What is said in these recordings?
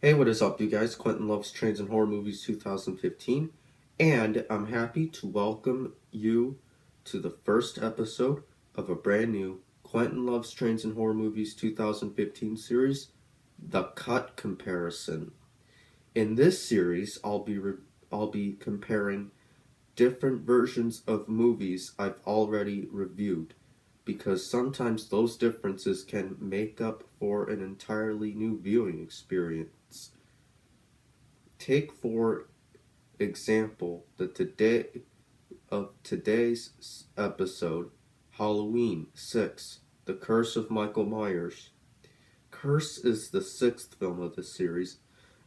Hey, what is up, you guys? Quentin Loves Trains and Horror Movies 2015, and I'm happy to welcome you to the first episode of a brand new Quentin Loves Trains and Horror Movies 2015 series, The Cut Comparison. In this series, I'll be comparing different versions of movies I've already reviewed, because sometimes those differences can make up for an entirely new viewing experience. Take for example today's episode, Halloween 6, The Curse of Michael Myers. Curse is the sixth film of the series,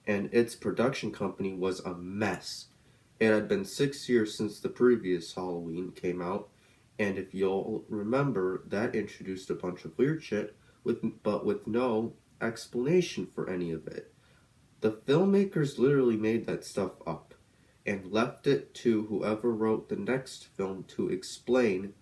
and its production company was a mess. It had been 6 years since the previous Halloween came out, and if you'll remember, that introduced a bunch of weird shit, but with no explanation for any of it. The filmmakers literally made that stuff up and left it to whoever wrote the next film to explain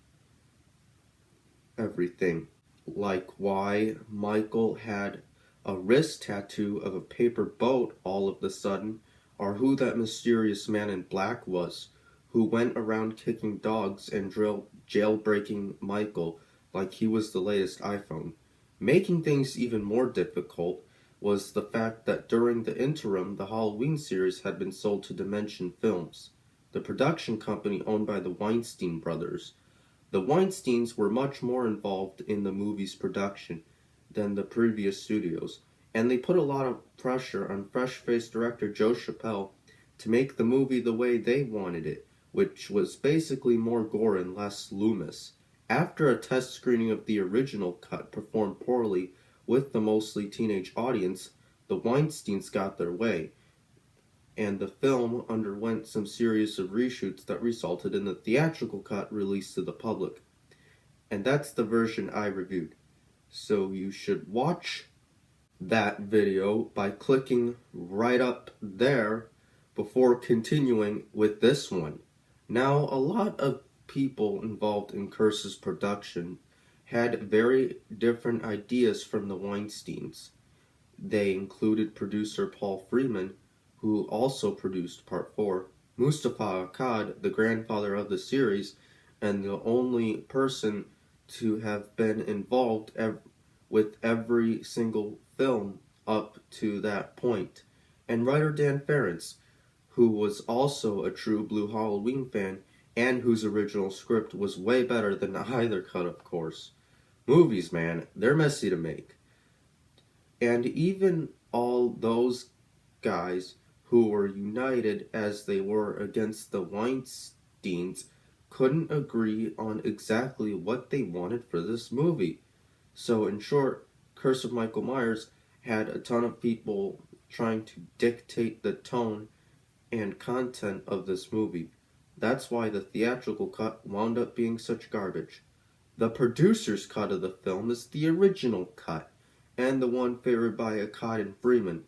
everything. Like why Michael had a wrist tattoo of a paper boat all of a sudden, or who that mysterious man in black was, who went around kicking dogs and jailbreaking Michael like he was the latest iPhone. Making things even more difficult was the fact that during the interim, the Halloween series had been sold to Dimension Films, the production company owned by the Weinstein brothers. The Weinsteins were much more involved in the movie's production than the previous studios, and they put a lot of pressure on fresh-faced director Joe Chappelle to make the movie the way they wanted it, which was basically more gore and less Loomis. After a test screening of the original cut performed poorly with the mostly teenage audience, the Weinsteins got their way, and the film underwent some series of reshoots that resulted in the theatrical cut released to the public. And that's the version I reviewed. So you should watch that video by clicking right up there before continuing with this one. Now, a lot of people involved in Curse's production had very different ideas from the Weinsteins. They included producer Paul Freeman, who also produced Part 4, Mustafa Akkad, the grandfather of the series, and the only person to have been involved with every single film up to that point, and writer Dan Ferentz, who was also a true Blue Halloween fan and whose original script was way better than either cut, of course. Movies, man, they're messy to make. And even all those guys who were united as they were against the Weinsteins couldn't agree on exactly what they wanted for this movie. So, in short, Curse of Michael Myers had a ton of people trying to dictate the tone and content of this movie. That's why the theatrical cut wound up being such garbage. The producer's cut of the film is the original cut, and the one favored by Akkad and Freeman.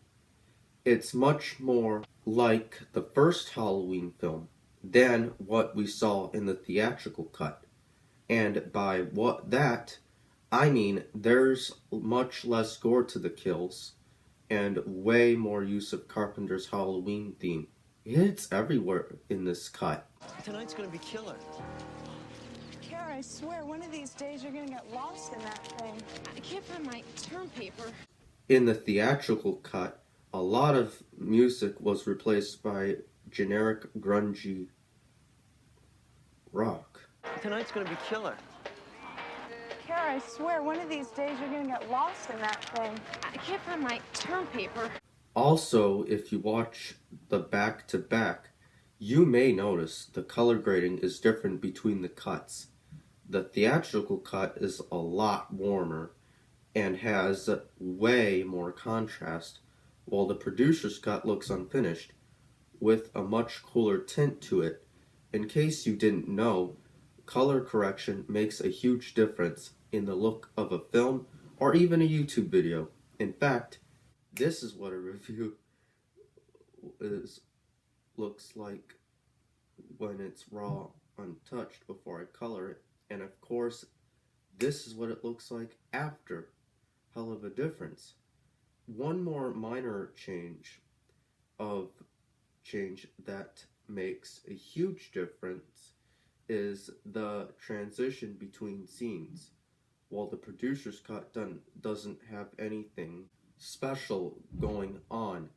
It's much more like the first Halloween film than what we saw in the theatrical cut. And by I mean there's much less gore to the kills and way more use of Carpenter's Halloween theme. It's everywhere in this cut. Tonight's gonna be killer. Kara, I swear, one of these days you're gonna get lost in that thing. I can't find my term paper. In the theatrical cut, a lot of music was replaced by generic grungy rock. Tonight's gonna be killer. Kara, I swear, one of these days you're gonna get lost in that thing. I can't find my term paper. Also, if you watch the back-to-back, you may notice the color grading is different between the cuts. The theatrical cut is a lot warmer and has way more contrast, while the producer's cut looks unfinished, with a much cooler tint to it. In case you didn't know, color correction makes a huge difference in the look of a film or even a YouTube video. In fact, this is what a review looks like when it's raw, untouched before I color it. And of course, this is what it looks like after. Hell of a difference. One more minor change that makes a huge difference is the transition between scenes. While the producer's cut doesn't have anything special going on,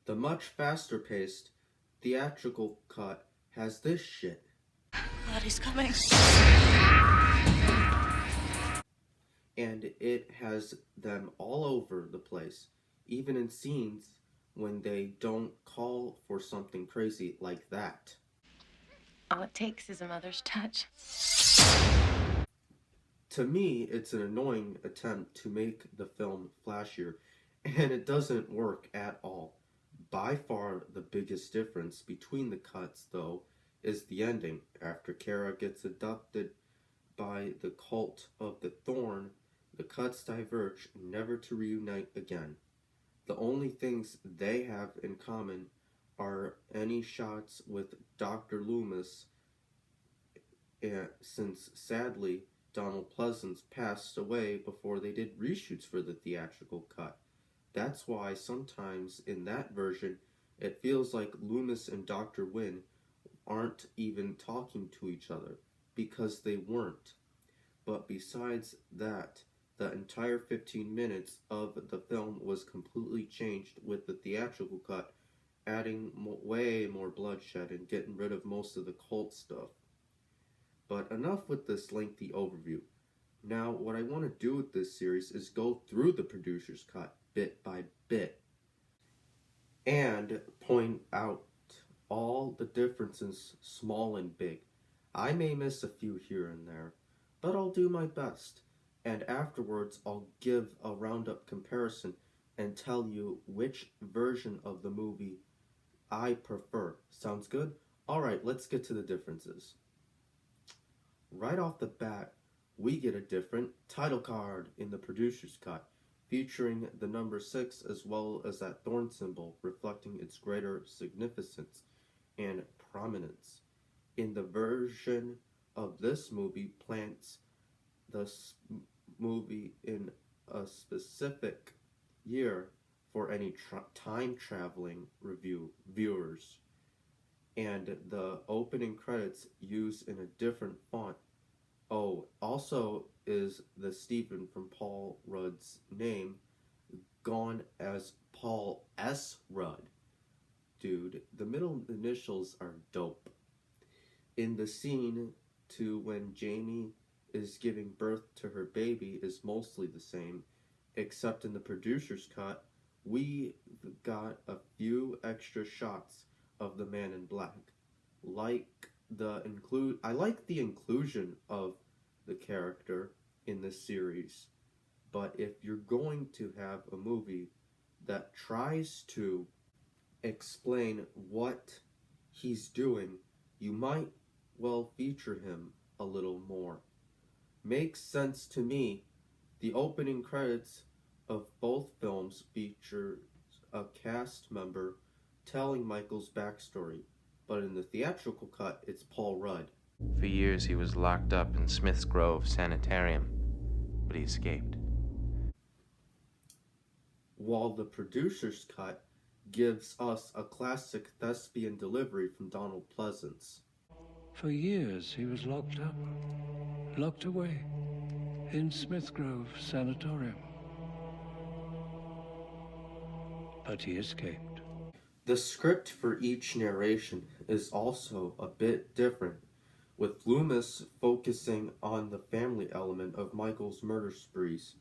the much faster paced theatrical cut has this shit. God, he's coming. And it has them all over the place, even in scenes when they don't call for something crazy like that. All it takes is a mother's touch. To me, it's an annoying attempt to make the film flashier, and it doesn't work at all. By far the biggest difference between the cuts, though, is the ending. After Kara gets abducted by the cult of the Thorn, the cuts diverge, never to reunite again. The only things they have in common are any shots with Dr. Loomis, since sadly Donald Pleasance passed away before they did reshoots for the theatrical cut. That's why sometimes in that version it feels like Loomis and Dr. Wynn aren't even talking to each other, because they weren't. But besides that, the entire 15 minutes of the film was completely changed with the theatrical cut, adding way more bloodshed and getting rid of most of the cult stuff. But enough with this lengthy overview. Now, what I want to do with this series is go through the producer's cut bit by bit and point out all the differences, small and big. I may miss a few here and there, but I'll do my best. And afterwards, I'll give a roundup comparison and tell you which version of the movie I prefer. Sounds good? Alright, let's get to the differences. Right off the bat, we get a different title card in the producer's cut, featuring the number 6 as well as that thorn symbol, reflecting its greater significance and prominence. In the version of this movie, plants the movie in a specific year for any time traveling viewers, and the opening credits used in a different font. Oh, also is the Stephen from Paul Rudd's name gone as Paul S. Rudd. Dude, the middle initials are dope. In the scene to when Jamie is giving birth to her baby is mostly the same, except in the producer's cut, we got a few extra shots of the man in black. I like the inclusion of the character in this series, but if you're going to have a movie that tries to explain what he's doing, you might well feature him a little more. Makes sense to me. The opening credits of both films feature a cast member telling Michael's backstory, but in the theatrical cut, it's Paul Rudd. For years he was locked up in Smith's Grove Sanitarium, but he escaped. While the producer's cut gives us a classic thespian delivery from Donald Pleasance. For years he was locked up, locked away, in Smith Grove Sanatorium. But he escaped. The script for each narration is also a bit different, with Loomis focusing on the family element of Michael's murder sprees.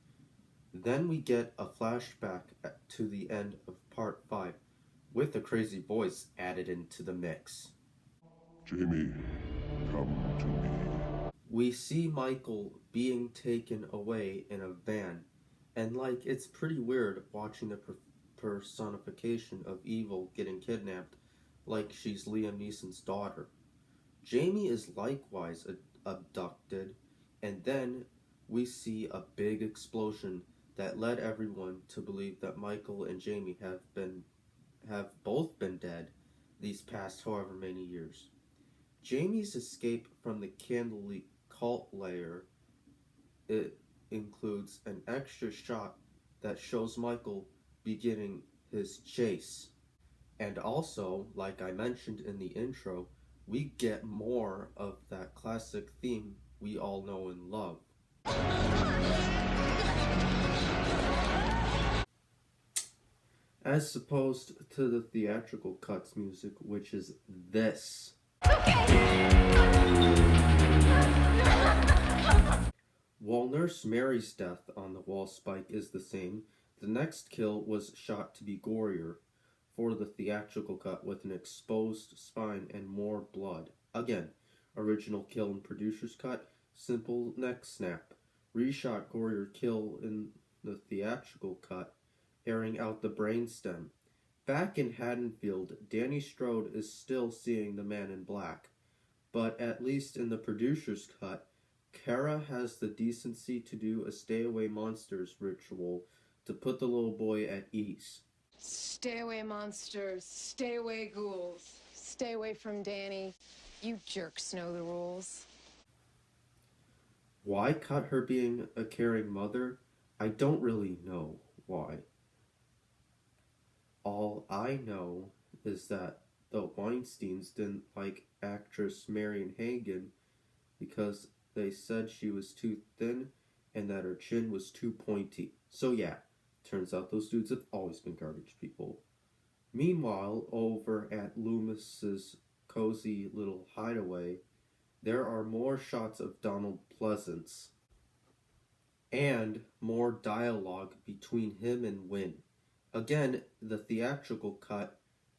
Then we get a flashback to the end of part 5, with a crazy voice added into the mix. Jamie, come to me. We see Michael being taken away in a van, and it's pretty weird watching the personification of evil getting kidnapped like she's Liam Neeson's daughter. Jamie is likewise abducted, and then we see a big explosion that led everyone to believe that Michael and Jamie have both been dead these past however many years. Jamie's escape from the Candlelit cult lair, it includes an extra shot that shows Michael beginning his chase. And also, like I mentioned in the intro, we get more of that classic theme we all know and love. As opposed to the theatrical cuts music, which is this. While Nurse Mary's death on the wall spike is the same, the next kill was shot to be gorier for the theatrical cut with an exposed spine and more blood. Again, original kill in producer's cut, simple neck snap. Reshot gorier kill in the theatrical cut, airing out the brainstem. Back in Haddonfield, Danny Strode is still seeing the man in black, but at least in the producer's cut, Kara has the decency to do a stay away monsters ritual to put the little boy at ease. Stay away, monsters. Stay away, ghouls. Stay away from Danny. You jerks know the rules. Why cut her being a caring mother? I don't really know why. All I know is that the Weinsteins didn't like actress Marion Hagen because they said she was too thin and that her chin was too pointy. So yeah, turns out those dudes have always been garbage people. Meanwhile, over at Loomis's cozy little hideaway, there are more shots of Donald Pleasance and more dialogue between him and Wynn. Again, the theatrical cut,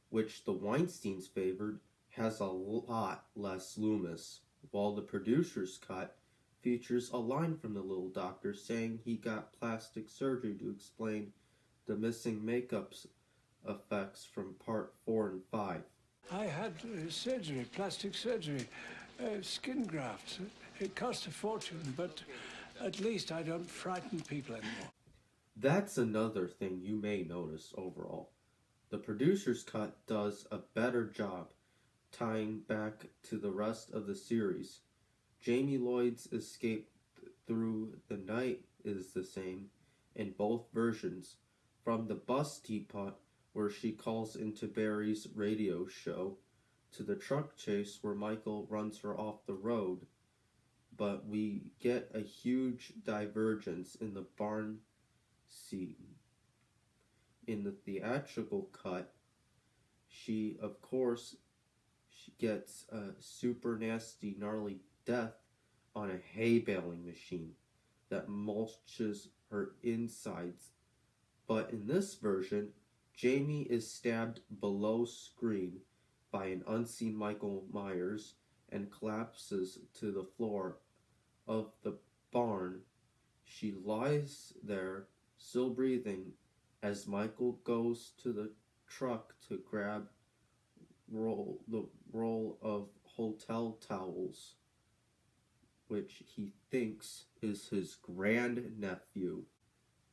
which the Weinsteins favored, has a lot less Loomis, while the producer's cut features a line from the little doctor saying he got plastic surgery to explain the missing makeup effects from part 4 and 5. I had surgery, plastic surgery, skin grafts. It cost a fortune, but at least I don't frighten people anymore. That's another thing you may notice overall. The producer's cut does a better job tying back to the rest of the series. Jamie Lloyd's escape through the night is the same in both versions, from the bus teapot where she calls into Barry's radio show to the truck chase where Michael runs her off the road. But we get a huge divergence in the barn scene. In the theatrical cut, she gets a super nasty, gnarly death on a hay baling machine that mulches her insides. But in this version, Jamie is stabbed below screen by an unseen Michael Myers and collapses to the floor of the barn. She lies there, still breathing, as Michael goes to the truck to grab the roll of hotel towels, which he thinks is his grandnephew.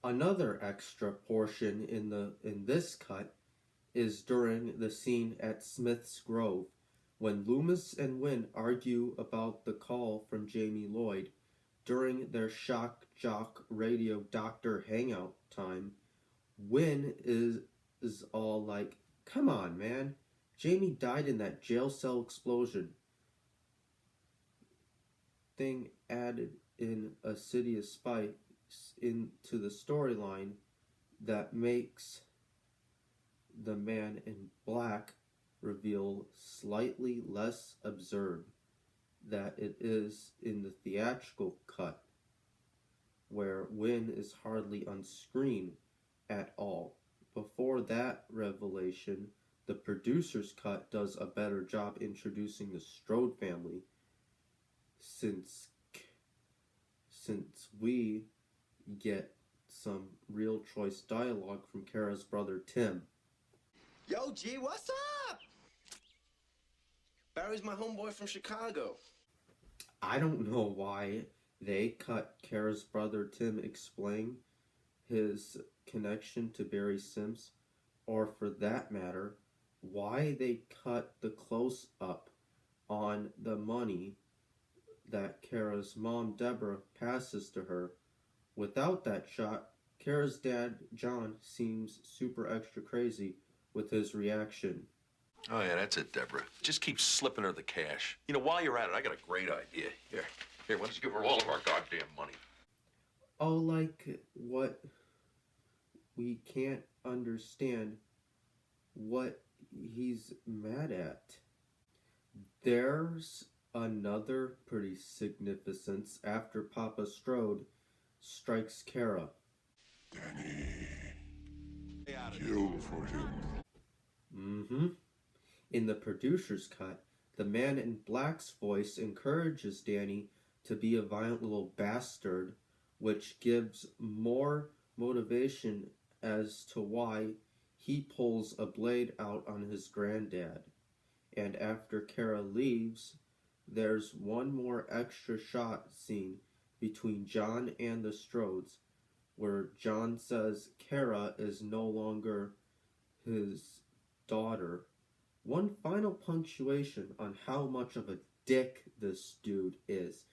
Another extra portion in this cut is during the scene at Smith's Grove, when Loomis and Wynn argue about the call from Jamie Lloyd during their shock jock radio doctor hangout time. Wynn is all like, "Come on, man. Jamie died in that jail cell explosion." Thing added in a city of spice into the storyline that makes the man in black reveal slightly less absurd than it is in the theatrical cut, where Wynn is hardly on screen at all. Before that revelation, the producer's cut does a better job introducing the Strode family, since we get some real choice dialogue from Kara's brother Tim. Yo, G, what's up? Barry's my homeboy from Chicago. I don't know why they cut Kara's brother Tim explain his connection to Barry Sims, or for that matter, why they cut the close-up on the money that Kara's mom, Deborah, passes to her. Without that shot, Kara's dad, John, seems super extra crazy with his reaction. Oh, yeah, that's it, Deborah. Just keep slipping her the cash. You know, while you're at it, I got a great idea. Here, why don't you give her all of our goddamn money? Oh, like what we can't understand what he's mad at. There's another pretty significance after Papa Strode strikes Kara. Danny. Kill for him. Mm-hmm. In the producer's cut, the man in black's voice encourages Danny to be a violent little bastard, which gives more motivation as to why he pulls a blade out on his granddad. And after Kara leaves, there's one more extra shot scene between John and the Strodes, where John says Kara is no longer his daughter. One final punctuation on how much of a dick this dude is.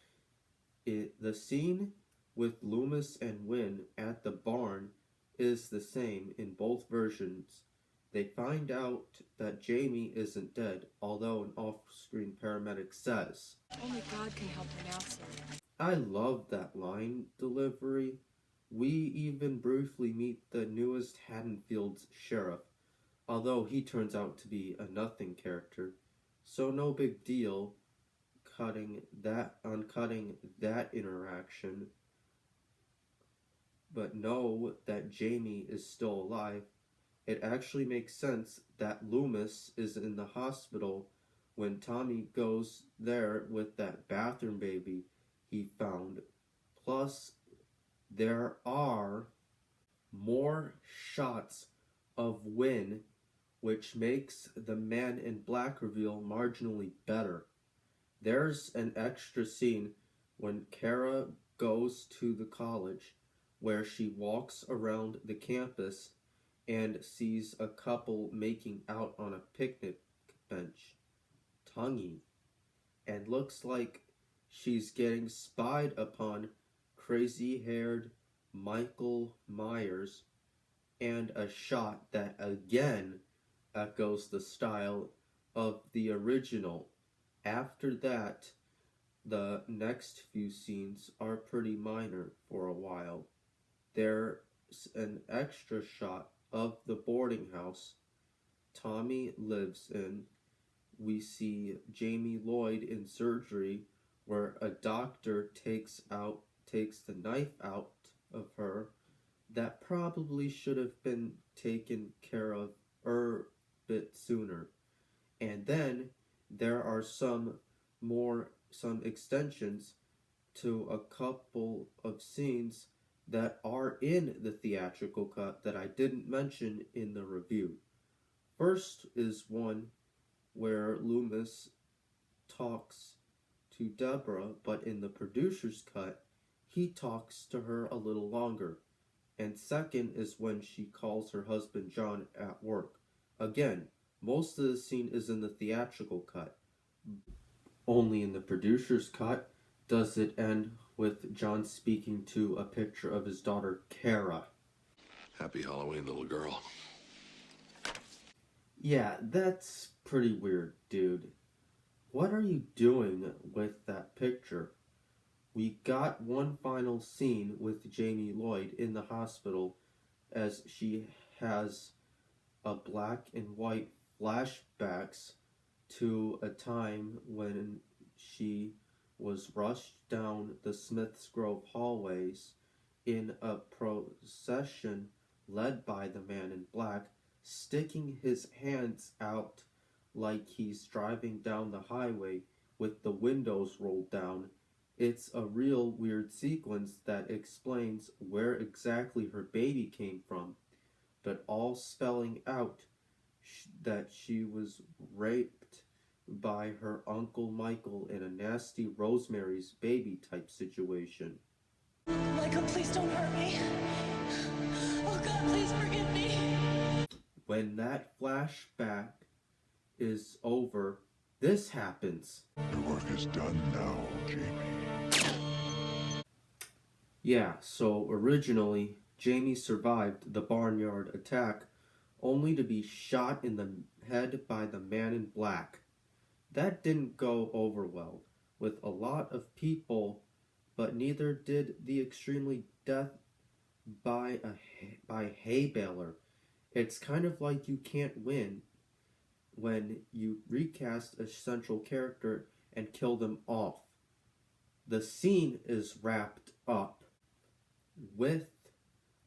The scene with Loomis and Wynn at the barn is the same in both versions. They find out that Jamie isn't dead, although an off-screen paramedic says. Only God can help pronounce it. I love that line delivery. We even briefly meet the newest Haddonfield's sheriff, although he turns out to be a nothing character, so no big deal cutting that interaction. But know that Jamie is still alive. It actually makes sense that Loomis is in the hospital when Tommy goes there with that bathroom baby he found. Plus, there are more shots of Wynn, which makes the Man in Black reveal marginally better. There's an extra scene when Kara goes to the college where she walks around the campus and sees a couple making out on a picnic bench, tonguing, and looks like she's getting spied upon crazy-haired Michael Myers, and a shot that again echoes the style of the original. After that, the next few scenes are pretty minor for a while. There's an extra shot of the boarding house Tommy lives in. We see Jamie Lloyd in surgery where a doctor takes the knife out of her that probably should have been taken care of a bit sooner. And then there are some extensions to a couple of scenes that are in the theatrical cut that I didn't mention in the review. First is one where Loomis talks to Deborah, but in the producer's cut, he talks to her a little longer. And second is when she calls her husband John at work. Again, most of the scene is in the theatrical cut. Only in the producer's cut does it end with John speaking to a picture of his daughter, Kara. Happy Halloween, little girl. Yeah, that's pretty weird, dude. What are you doing with that picture? We got one final scene with Jamie Lloyd in the hospital as she has a black and white flashbacks to a time when she was rushed down the Smiths Grove hallways in a procession led by the Man in Black, sticking his hands out like he's driving down the highway with the windows rolled down. It's a real weird sequence that explains where exactly her baby came from, but all spelling out that she was raped by her Uncle Michael in a nasty Rosemary's Baby type situation. Michael, please don't hurt me. Oh God, please forgive me. When that flashback is over, this happens. Your work is done now, Jamie. Yeah, so originally, Jamie survived the barnyard attack, only to be shot in the head by the man in black. That didn't go over well with a lot of people, but neither did the extremely death by hay baler. It's kind of like you can't win when you recast a central character and kill them off. The scene is wrapped up with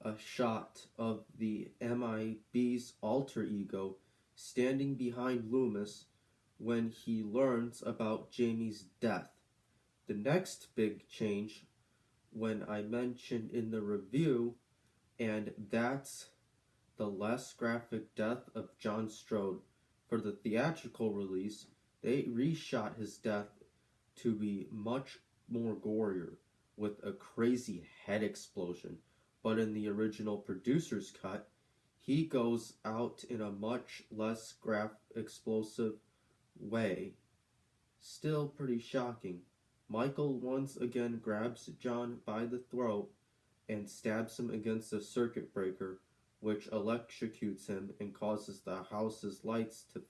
a shot of the MIB's alter ego standing behind Loomis when he learns about Jamie's death. The next big change, when I mentioned in the review, and that's the less graphic death of John Strode. For the theatrical release, they reshot his death to be much more gorier, with a crazy head explosion. But in the original producer's cut, he goes out in a much less explosive way. Still pretty shocking. Michael once again grabs John by the throat and stabs him against a circuit breaker, which electrocutes him and causes the house's lights to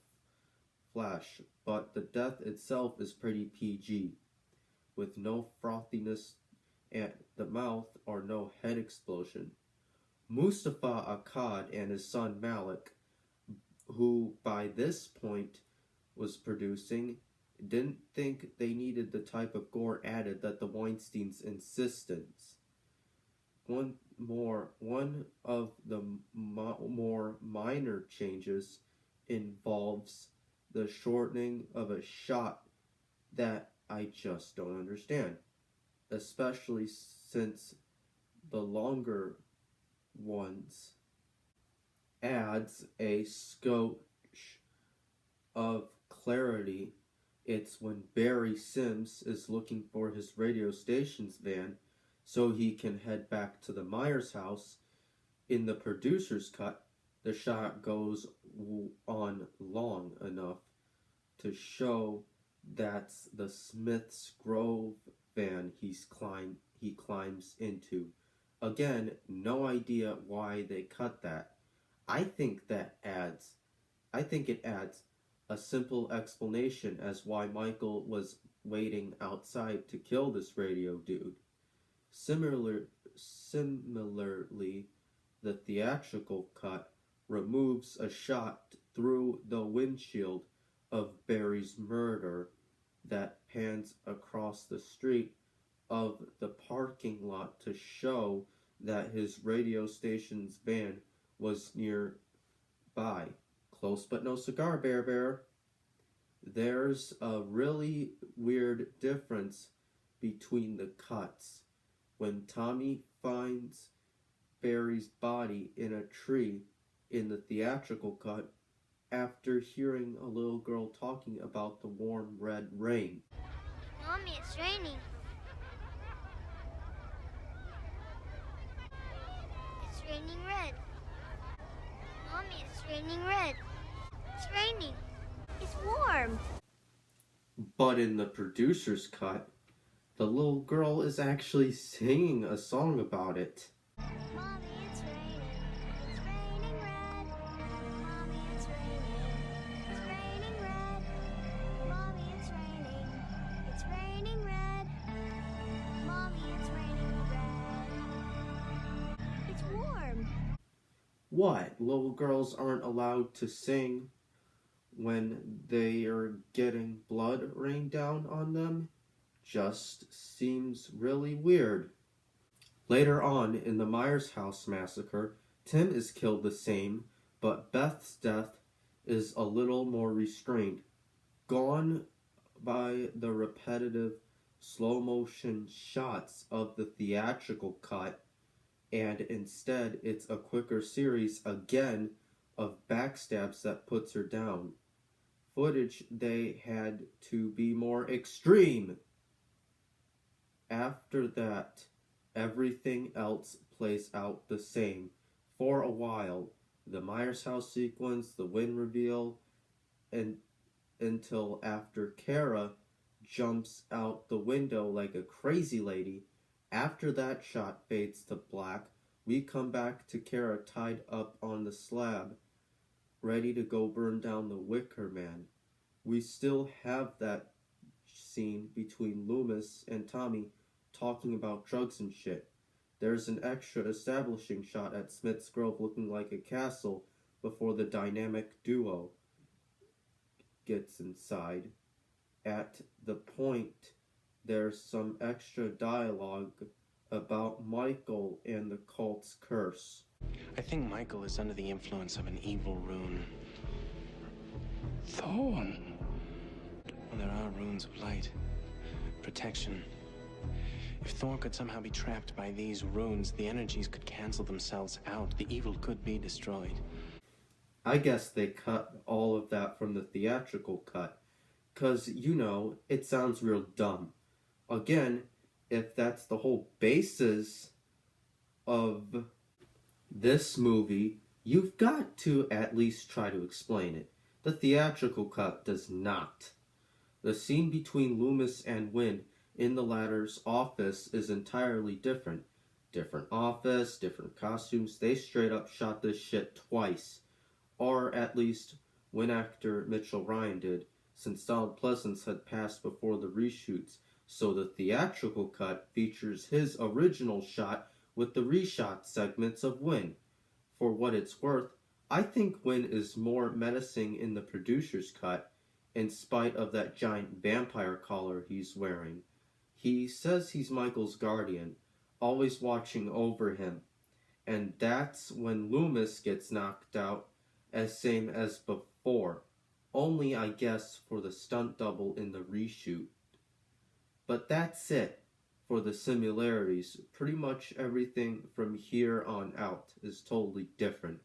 flash. But the death itself is pretty PG, with no frothiness at the mouth or no head explosion. Mustafa Akkad and his son Malik, who by this point was producing, didn't think they needed the type of gore added that the Weinsteins insisted. One of the more minor changes involves the shortening of a shot that I just don't understand, especially since the longer ones adds a scotch of clarity. It's when Barry Sims is looking for his radio station's van so he can head back to the Myers house. In the producer's cut, the shot goes on long enough to show that's the Smith's Grove van he climbs into. Again, no idea why they cut that. I think it adds a simple explanation as why Michael was waiting outside to kill this radio dude. Similarly, the theatrical cut removes a shot through the windshield of Barry's murder that pans across the street of the parking lot to show that his radio station's van was nearby. Close but no cigar, Bear. There's a really weird difference between the cuts. When Tommy finds Barry's body in a tree in the theatrical cut, after hearing a little girl talking about the warm red rain. Mommy, it's raining. It's raining red. Mommy, it's raining red. It's raining. It's warm. But in the producer's cut, the little girl is actually singing a song about it. Mommy, it's raining. It's raining red. Mommy, it's raining. It's raining red. Mommy, it's raining. It's raining red. Mommy, it's raining red. It's warm. What? Little girls aren't allowed to sing when they are getting blood rained down on them? Just seems really weird. Later on in the Myers house massacre, Tim is killed the same, but Beth's death is a little more restrained, gone by the repetitive slow motion shots of the theatrical cut, and instead it's a quicker series again of backstabs that puts her down. Footage they had to be more extreme. After that, everything else plays out the same for a while. The Myers house sequence, the wind reveal, and until after Kara jumps out the window like a crazy lady. After that shot fades to black, we come back to Kara tied up on the slab, ready to go burn down the Wicker Man. We still have that scene between Loomis and Tommy talking about drugs and shit. There's an extra establishing shot at Smith's Grove looking like a castle before the dynamic duo gets inside. At the point, there's some extra dialogue about Michael and the cult's curse. I think Michael is under the influence of an evil rune. Thorn. Well, there are runes of light, protection. If Thor could somehow be trapped by these runes, the energies could cancel themselves out. The evil could be destroyed. I guess they cut all of that from the theatrical cut, 'cause, you know, it sounds real dumb. Again, if that's the whole basis of this movie, you've got to at least try to explain it. The theatrical cut does not. The scene between Loomis and Wynn in the latter's office is entirely different. Different office, different costumes. They straight up shot this shit twice. Or at least Wynn actor Mitchell Ryan did, since Donald Pleasance had passed before the reshoots. So the theatrical cut features his original shot with the reshot segments of Wynn. For what it's worth, I think Wynn is more menacing in the producer's cut, in spite of that giant vampire collar he's wearing. He says he's Michael's guardian, always watching over him. And that's when Loomis gets knocked out, as same as before. Only, I guess, for the stunt double in the reshoot. But that's it for the similarities. Pretty much everything from here on out is totally different.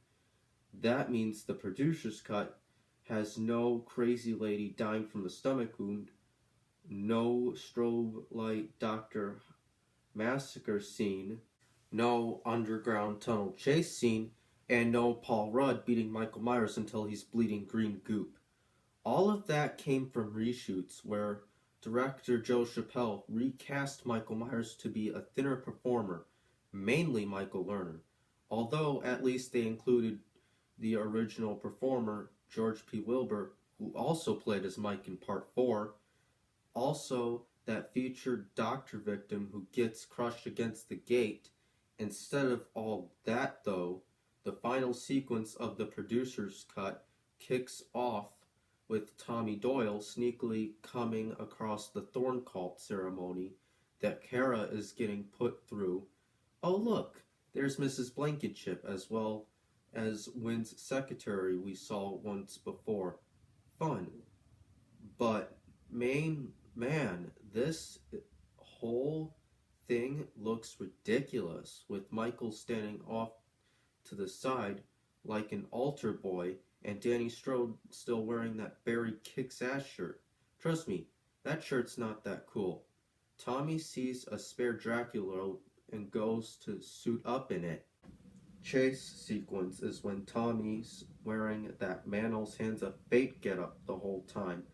That means the producer's cut has no crazy lady dying from a stomach wound, no strobe light Dr. Massacre scene, no underground tunnel chase scene, and no Paul Rudd beating Michael Myers until he's bleeding green goop. All of that came from reshoots where director Joe Chappelle recast Michael Myers to be a thinner performer, mainly Michael Lerner, although at least they included the original performer, George P. Wilbur, who also played as Mike in Part 4, also that featured doctor victim who gets crushed against the gate. Instead of all that, though, the final sequence of the producer's cut kicks off with Tommy Doyle sneakily coming across the Thorn Cult ceremony that Kara is getting put through. Oh look, there's Mrs. Blankenship as well as Wynn's secretary we saw once before. Fun. But man, this whole thing looks ridiculous, with Michael standing off to the side like an altar boy and Danny Strode still wearing that Barry Kicks Ass shirt. Trust me, that shirt's not that cool. Tommy sees a spare Dracula and goes to suit up in it. Chase sequence is when Tommy's wearing that Manos Hands of Fate getup the whole time.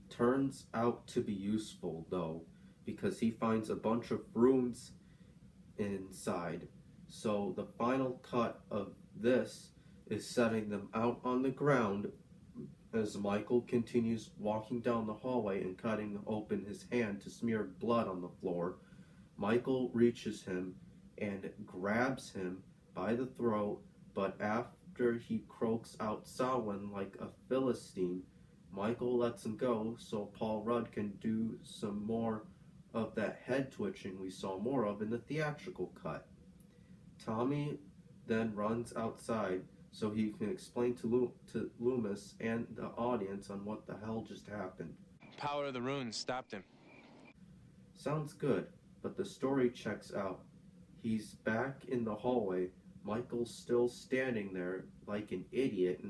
Turns out to be useful, though, because he finds a bunch of runes inside. So the final cut of this is setting them out on the ground as Michael continues walking down the hallway and cutting open his hand to smear blood on the floor. Michael reaches him and grabs him by the throat, but after he croaks out Samhain like a Philistine, Michael lets him go so Paul Rudd can do some more of that head twitching we saw more of in the theatrical cut. Tommy then runs outside so he can explain to Loomis and the audience on what the hell just happened. Power of the runes stopped him. Sounds good, but the story checks out. He's back in the hallway. Michael's still standing there like an idiot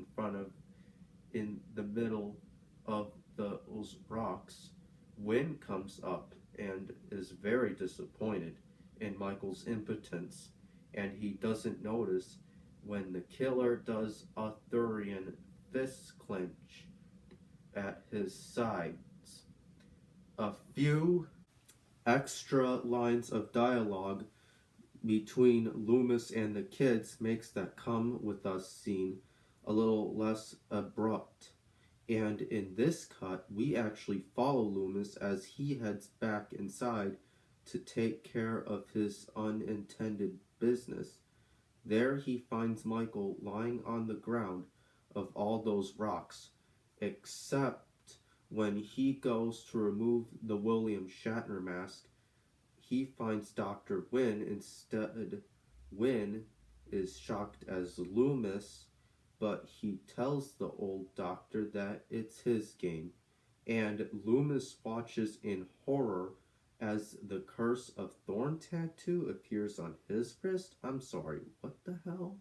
in the middle of those rocks. Wynn comes up and is very disappointed in Michael's impotence, and he doesn't notice when the killer does a Thurian fist clench at his sides. A few extra lines of dialogue between Loomis and the kids makes that come with us scene a little less abrupt. And in this cut, we actually follow Loomis as he heads back inside to take care of his unintended business. There he finds Michael lying on the ground of all those rocks, except when he goes to remove the William Shatner mask, he finds Dr. Wynn instead. Wynn is shocked as Loomis, but he tells the old doctor that it's his game, and Loomis watches in horror as the Curse of Thorn tattoo appears on his wrist. I'm sorry, what the hell?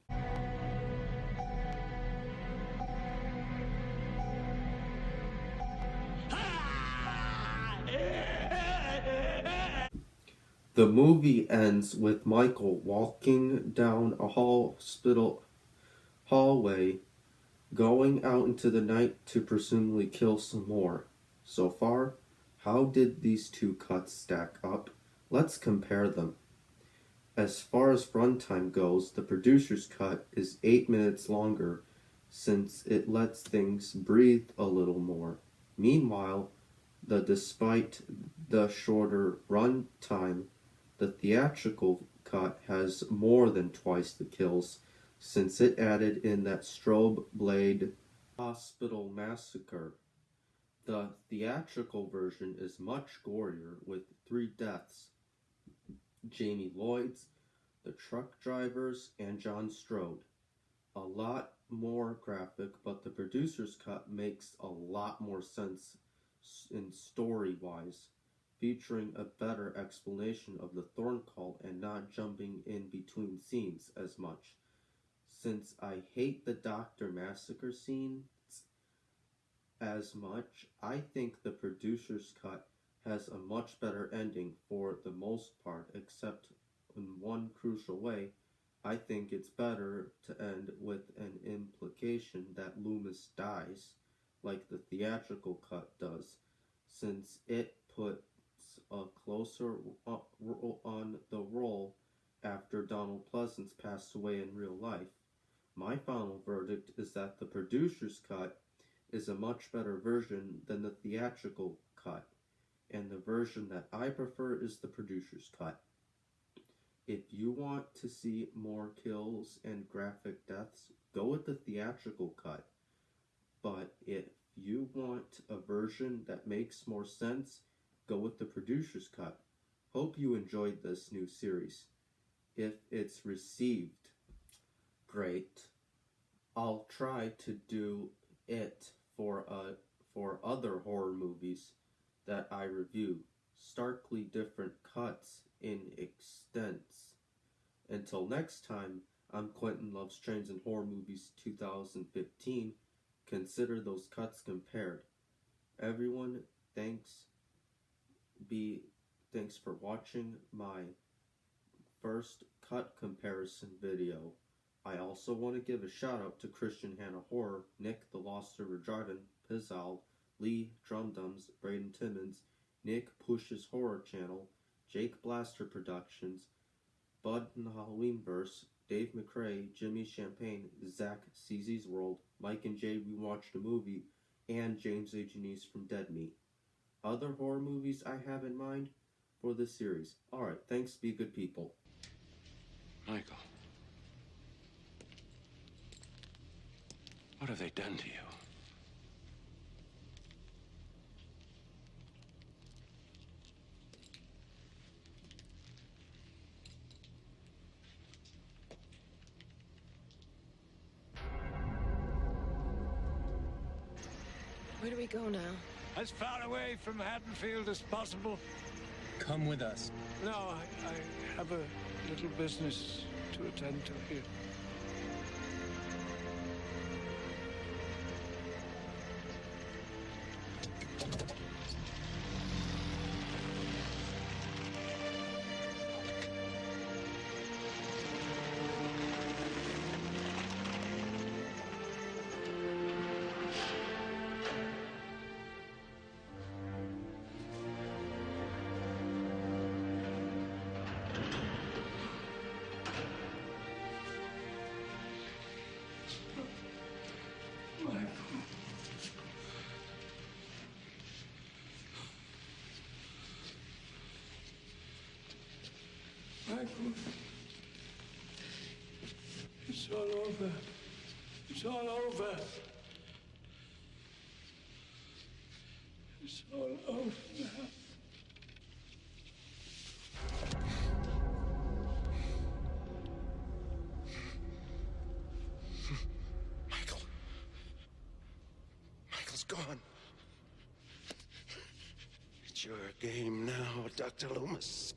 The movie ends with Michael walking down a hospital hallway, going out into the night to presumably kill some more. So far, how did these two cuts stack up? Let's compare them. As far as runtime goes, the producer's cut is 8 minutes longer since it lets things breathe a little more. Meanwhile, despite the shorter runtime, the theatrical cut has more than twice the kills, since it added in that strobe blade hospital massacre. The theatrical version is much gorier, with 3 deaths: Jamie Lloyd's, the truck drivers, and John Strode. A lot more graphic, but the producer's cut makes a lot more sense in story-wise, featuring a better explanation of the Thorn cult and not jumping in between scenes as much. Since I hate the Doctor Massacre scenes as much, I think the producer's cut has a much better ending for the most part, except in one crucial way. I think it's better to end with an implication that Loomis dies, like the theatrical cut does, since it puts a closer on the role after Donald Pleasance passed away in real life. My final verdict is that the producer's cut is a much better version than the theatrical cut, and the version that I prefer is the producer's cut. If you want to see more kills and graphic deaths, go with the theatrical cut. But if you want a version that makes more sense, go with the producer's cut. Hope you enjoyed this new series. If it's received great, I'll try to do it for other horror movies that I review. Starkly different cuts in extents. Until next time, I'm Quentin Loves Trains and Horror Movies 2015. Consider those cuts compared. Everyone, thanks for watching my first cut comparison video. I also want to give a shout out to Christian Hannah Horror, Nick the Lost River Driving, Pizzal, Lee Drumdums, Braden Timmons, Nick Push's Horror Channel, Jake Blaster Productions, Bud and the Halloweenverse, Dave McRae, Jimmy Champagne, Zach CZ's World, Mike and Jay We Watched a Movie, and James A. Janice from Dead Meat. Other horror movies I have in mind for this series. Alright, thanks, be good people. Michael. What have they done to you? Where do we go now? As far away from Haddonfield as possible. Come with us. No, I have a little business to attend to here. Michael. It's all over. It's all over. It's all over now. Michael's gone. It's your game now, Dr. Loomis.